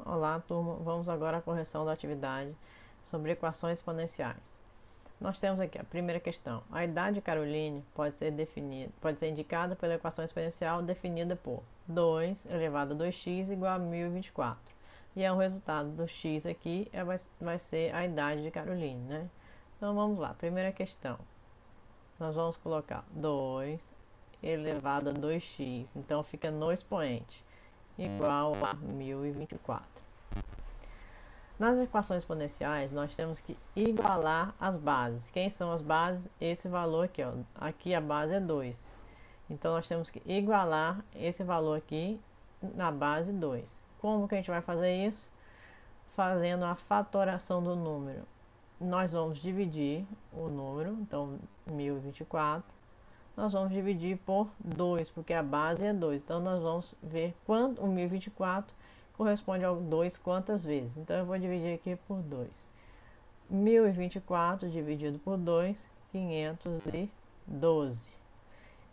Olá, turma. Vamos agora à correção da atividade sobre equações exponenciais. Nós temos aqui a primeira questão. A idade de Caroline pode ser indicada pela equação exponencial definida por 2 elevado a 2x igual a 1024. E o resultado do x aqui vai ser a idade de Caroline, né? Então vamos lá, primeira questão. Nós vamos colocar 2 elevado a 2x, então fica no expoente, igual a 1024. Nas equações exponenciais, nós temos que igualar as bases. Quem são as bases? Esse valor aqui, ó. Aqui a base é 2. Então, nós temos que igualar esse valor aqui na base 2. Como que a gente vai fazer isso? Fazendo a fatoração do número. Nós vamos dividir o número, então 1024. Nós vamos dividir por 2, porque a base é 2. Então, nós vamos ver quanto o 1024 corresponde ao 2 quantas vezes. Então, eu vou dividir aqui por 2. 1024 dividido por 2, 512.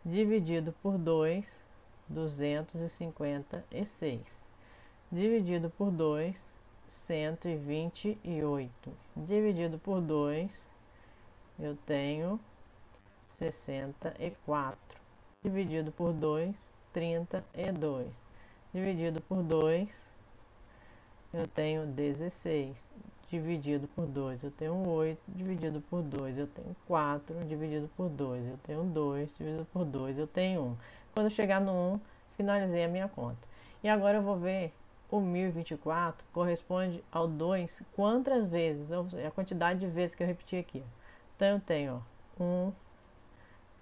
Dividido por 2, 256. Dividido por 2, 128. Dividido por 2, eu tenho 64. Dividido por 2, 32. Dividido por 2, eu tenho 16. Dividido por 2, eu tenho 8. Dividido por 2, eu tenho 4. Dividido por 2, eu tenho 2. Dividido por 2, eu tenho 1. Quando eu chegar no 1, finalizei a minha conta. E agora eu vou ver o 1024 corresponde ao 2 quantas vezes, ou seja, a quantidade de vezes que eu repeti aqui. Então eu tenho 1,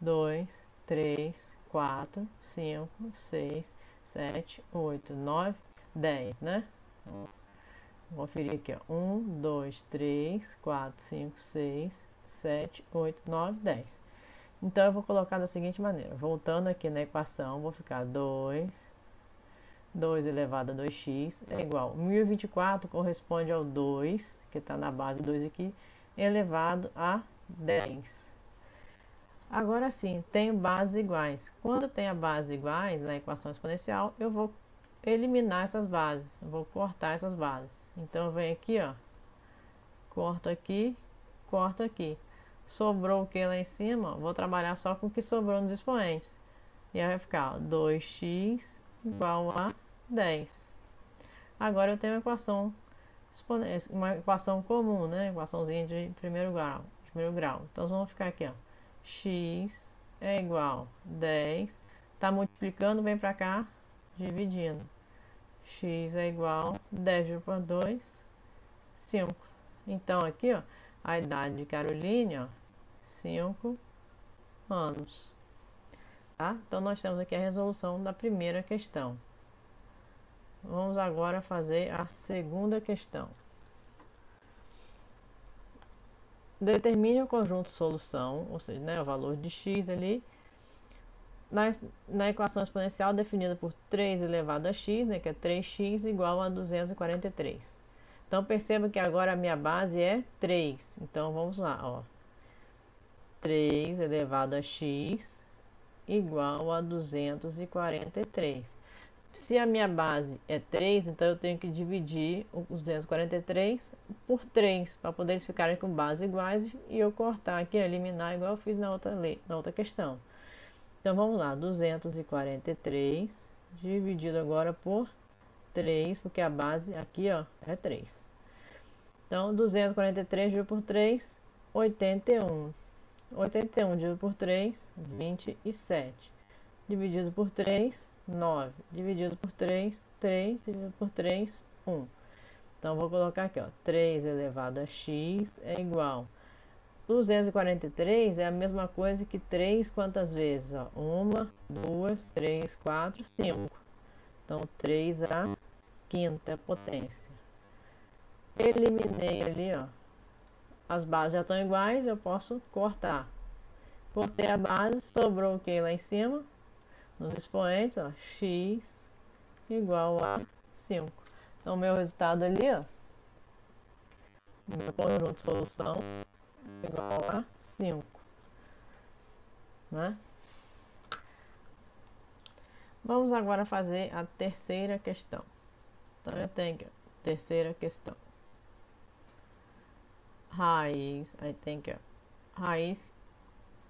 2, 3, 4, 5, 6, 7, 8, 9, 10, né? Vou conferir aqui, ó. 1, 2, 3, 4, 5, 6, 7, 8, 9, 10. Então, eu vou colocar da seguinte maneira. Voltando aqui na equação, vou ficar 2 elevado a 2x é igual. 1024 corresponde ao 2, que está na base 2 aqui, elevado a 10. Agora sim, tenho bases iguais. Quando tem a base iguais na equação exponencial, eu vou eliminar essas bases. Eu vou cortar essas bases. Então, eu venho aqui, ó. Corto aqui, corto aqui. Sobrou o que lá em cima? Vou trabalhar só com o que sobrou nos expoentes. E aí vai ficar, ó, 2x igual a 10. Agora eu tenho uma equação comum, né? Equaçãozinha de primeiro grau. Então, vamos ficar aqui, ó. X é igual a 10. Tá multiplicando, vem pra cá, dividindo. X é igual a 10 por 2, 5. Então, aqui, ó, a idade de Caroline, ó, 5 anos. Tá? Então, nós temos aqui a resolução da primeira questão. Vamos agora fazer a segunda questão. Determine o conjunto solução, ou seja, né, o valor de x ali, na equação exponencial definida por 3 elevado a x, né, que é 3x igual a 243. Então, perceba que agora a minha base é 3. Então, vamos lá, ó. 3 elevado a x igual a 243. Se a minha base é 3, então eu tenho que dividir os 243 por 3, para poder eles ficarem com bases iguais e eu cortar aqui, eliminar, igual eu fiz na outra questão. Então, vamos lá, 243 dividido agora por 3, porque a base aqui, ó, é 3. Então, 243 dividido por 3, 81. 81 dividido por 3, 27. Dividido por 3, 9. Dividido por 3, 3. Dividido por 3, 1. Então, vou colocar aqui, ó, 3 elevado a x é igual. 243 é a mesma coisa que 3 quantas vezes? Ó? 1, 2, 3, 4, 5. Então, 3 a quinta potência. Eliminei ali, ó. As bases já estão iguais, eu posso cortar. Cortei a base, sobrou o que lá em cima? Nos expoentes, ó, x igual a 5. Então, meu resultado ali, ó, meu conjunto de solução igual a 5, né? Vamos agora fazer a terceira questão. Então, eu tenho aqui terceira questão. Raiz, aí tem aqui, ó, raiz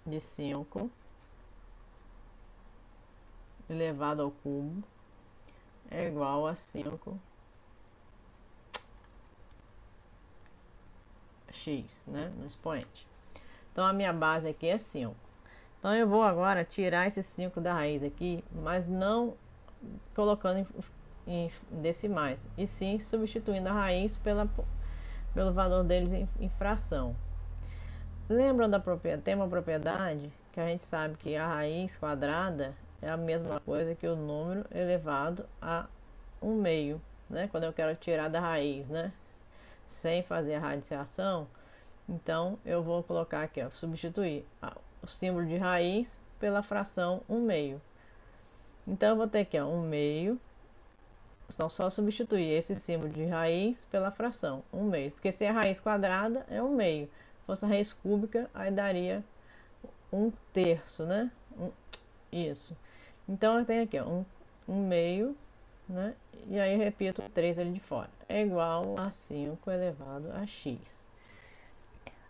de 5 elevado ao cubo é igual a 5x, né, no expoente. Então, a minha base aqui é 5. Então, eu vou agora tirar esse 5 da raiz aqui, mas não colocando em decimais, e sim substituindo a raiz pelo valor deles em fração. Lembram da propriedade? Tem uma propriedade que a gente sabe que a raiz quadrada é a mesma coisa que o número elevado a 1/2, né? Quando eu quero tirar da raiz, né? Sem fazer a radiciação, então eu vou colocar aqui, ó, substituir o símbolo de raiz pela fração 1/2. Então eu vou ter aqui, ó, 1/2. Então, só substituir esse símbolo de raiz pela fração 1/2, porque se é raiz quadrada é 1/2. Se fosse a raiz cúbica, aí daria 1/3, né? Isso. Então eu tenho aqui, ó, 1/2, né? E aí eu repito 3 ali de fora. É igual a 5 elevado a x.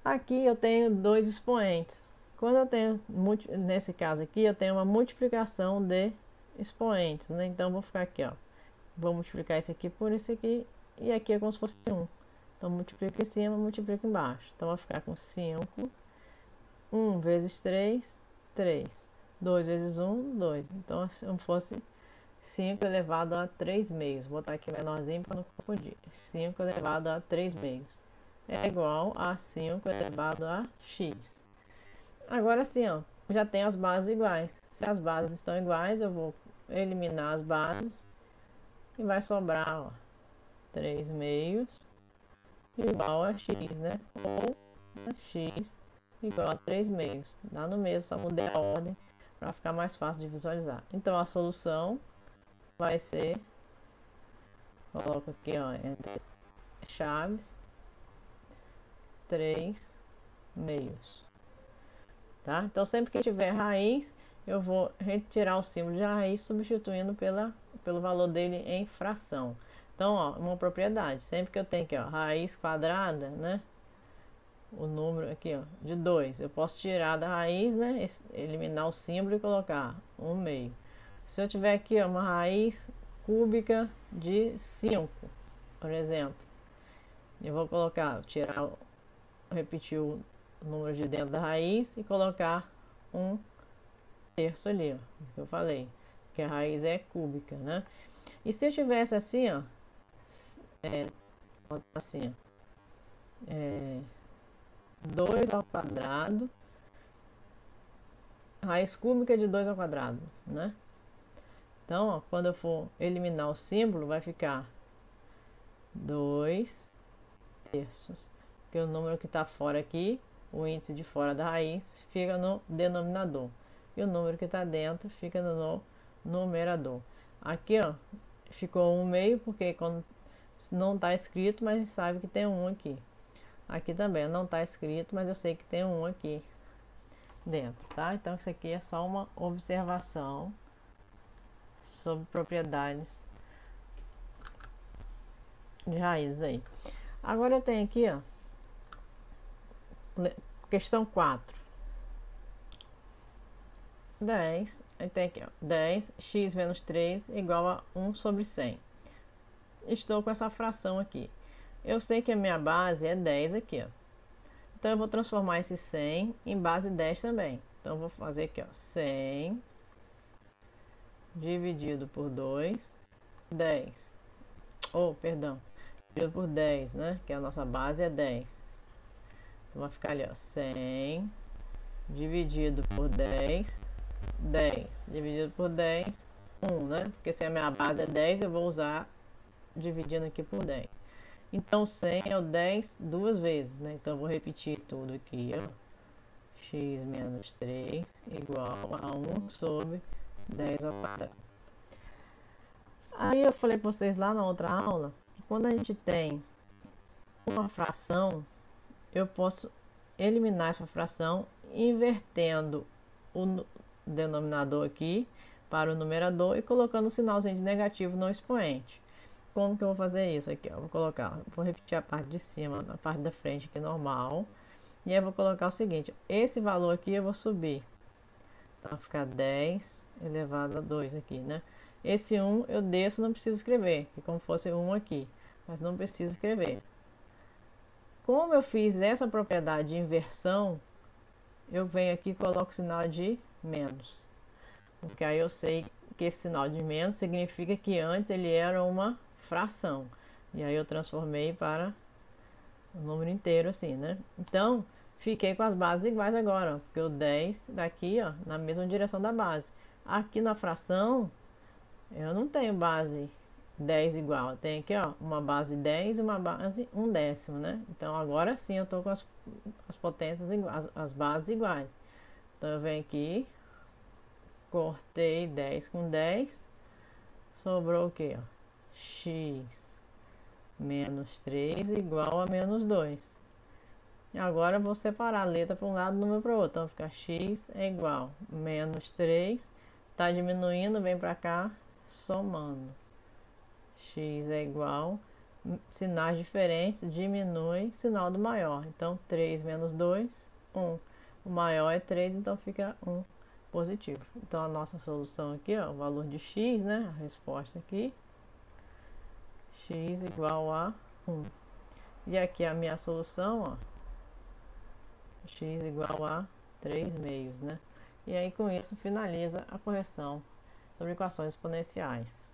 Aqui eu tenho dois expoentes. Quando eu tenho, nesse caso aqui, eu tenho uma multiplicação de expoentes, né? Então eu vou ficar aqui, ó. Vou multiplicar esse aqui por esse aqui, e aqui é como se fosse 1. Então multiplica em cima, multiplica embaixo. Então vai ficar com 5. 1 vezes 3, 3. 2 vezes 1, 2. Então se fosse 5 elevado a 3/2. Vou botar aqui menorzinho para não confundir. 5 elevado a 3/2 é igual a 5 elevado a x. Agora sim, ó, já tenho as bases iguais. Se as bases estão iguais, eu vou eliminar as bases e vai sobrar, ó, 3/2 igual a x, né? Ou x igual a 3/2. Dá no mesmo, só mudei a ordem para ficar mais fácil de visualizar. Então a solução vai ser, coloco aqui, ó, entre chaves, 3/2. Tá? Então sempre que tiver raiz, eu vou retirar o símbolo de raiz substituindo pelo valor dele em fração. Então, ó, uma propriedade, sempre que eu tenho aqui, ó, raiz quadrada, né? O número aqui, ó, de 2, eu posso tirar da raiz, né? Eliminar o símbolo e colocar 1/2. Se eu tiver aqui, ó, uma raiz cúbica de 5, por exemplo, eu vou colocar, repetir o número de dentro da raiz e colocar 1/3 ali, ó, que eu falei, que a raiz é cúbica, né? E se eu tivesse assim, ó, assim, ó, 2 ao quadrado, raiz cúbica de 2 ao quadrado, né? Então, ó, quando eu for eliminar o símbolo, vai ficar 2/3, porque o número que está fora aqui, o índice de fora da raiz, fica no denominador. E o número que está dentro fica no numerador. Aqui, ó, ficou 1/2, porque quando não está escrito, mas a gente sabe que tem 1 aqui. Aqui também não está escrito, mas eu sei que tem 1 aqui dentro, tá? Então isso aqui é só uma observação sobre propriedades de raízes aí. Agora eu tenho aqui, ó, questão 4. 10, aí tem aqui, ó, 10, x menos 3 igual a 1/100. Estou com essa fração aqui. Eu sei que a minha base é 10 aqui, ó. Então eu vou transformar esse 100 em base 10 também. Então eu vou fazer aqui, ó, 100 dividido por 2, 10. Oh, perdão. Dividido por 10, né? Que a nossa base é 10. Então vai ficar ali, ó, 100 dividido por 10, 10 dividido por 10, 1, né? Porque se a minha base é 10, eu vou usar dividindo aqui por 10. Então 100 é o 10 duas vezes, né? Então eu vou repetir tudo aqui, ó. X menos 3 igual a 1/10 ao quadrado. Aí eu falei para vocês lá na outra aula que quando a gente tem uma fração, eu posso eliminar essa fração invertendo o denominador aqui para o numerador e colocando o sinalzinho de negativo no expoente. como que eu vou fazer isso aqui, ó? Vou repetir a parte de cima, a parte da frente aqui normal. E aí eu vou colocar o seguinte, esse valor aqui eu vou subir. Então vai ficar 10 elevado a 2 aqui, né? Esse 1 eu desço, não preciso escrever, é como fosse 1 aqui, mas não preciso escrever. Como eu fiz essa propriedade de inversão, eu venho aqui e coloco o sinal de menos. Porque aí eu sei que esse sinal de menos significa que antes ele era uma fração. E aí eu transformei para um número inteiro assim, né? Então, fiquei com as bases iguais agora, ó, porque o 10 daqui, ó, na mesma direção da base. Aqui na fração, eu não tenho base 10 igual. Eu tenho aqui, ó, uma base 10 e uma base 1/10, né? Então, agora sim eu tô com as potências iguais, as bases iguais. Então, eu venho aqui, cortei 10 com 10, sobrou o que, ó? X menos 3 igual a menos 2. E agora eu vou separar a letra para um lado e o número para o outro. Então fica x é igual a menos 3. Está diminuindo, vem para cá, somando. X é igual, sinais diferentes, diminui, sinal do maior. Então 3 menos 2, 1. O maior é 3, então fica 1 positivo. Então a nossa solução aqui, ó, o valor de x, né? A resposta aqui, x igual a 1. E aqui a minha solução, ó, x igual a 3 meios, né? E aí com isso finaliza a correção sobre equações exponenciais.